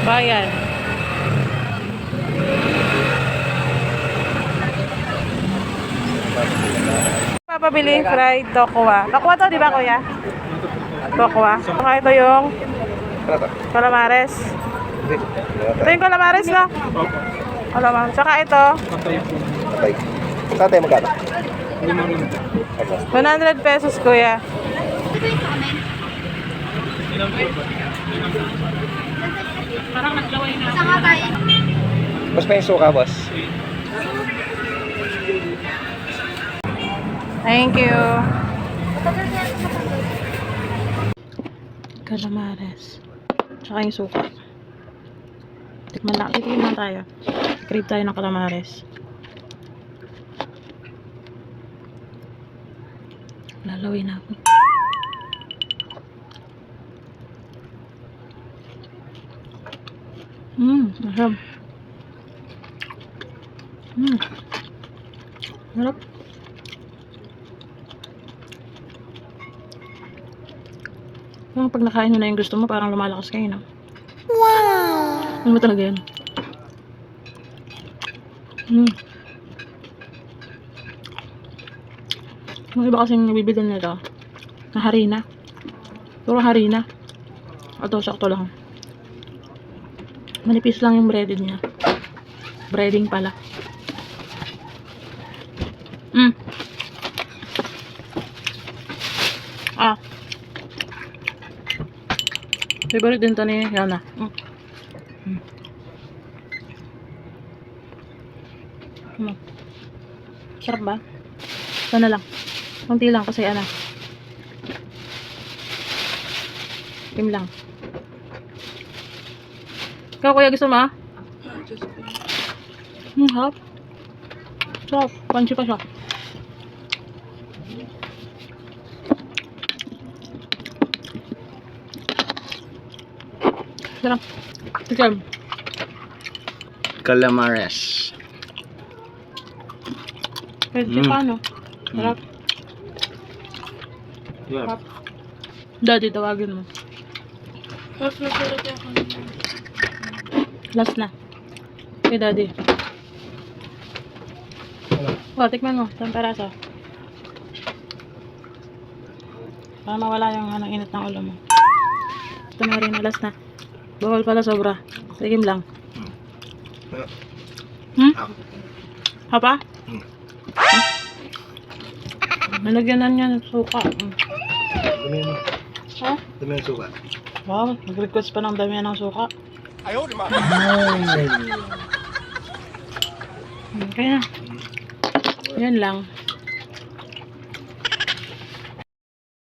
Bayan. Papabiling fried tokwa. Tokwa to, di ba kuya? Tokwa. Saka ito yung calamares. Ito yung calamares na. Calamares. Saka ito. Okay. Saan tayo magkano? 100 pesos kuya. Parang naglaway na. Isa nga tayo. Mas pa yung suka, boss. Thank you. Calamares. Tsaka yung suka. Titignan lang tayo. Crave tayo ng calamares. Lalawin na ako. Masarap. Masarap. Parang pag nakain mo na yung gusto mo, parang lumalakas kayo, no? Wow! Ano ba talaga yan? Yung iba kasing nabibili nito na harina. Puro harina. Ito, sakto lang. Manipis lang yung breaded niya. Breading pala. Favorite din to ni Yana. Sarap ba? Sana lang. Kunti lang kasi ano. Tim lang. Ikaw kuya gusto mo ah? Harap. Sarap. Crunchy pa siya. Sarap. Tikam. Calamares. Pwede paano? Sarap. Yeah. Daddy, tawagin mo. Last na. Okay, daddy. Tikman mo. Isang peraso. Para mawala yung init ng ulo mo. Ito na rin. Last na. Bawal pala sobra. Tigim lang. Hapa? Nalagyanan niya ng suka. Dami mo. Ha? Dami yung suka. Wow, nag-request pa ng dami ng suka. Ayaw, di ba? Kaya, yan lang.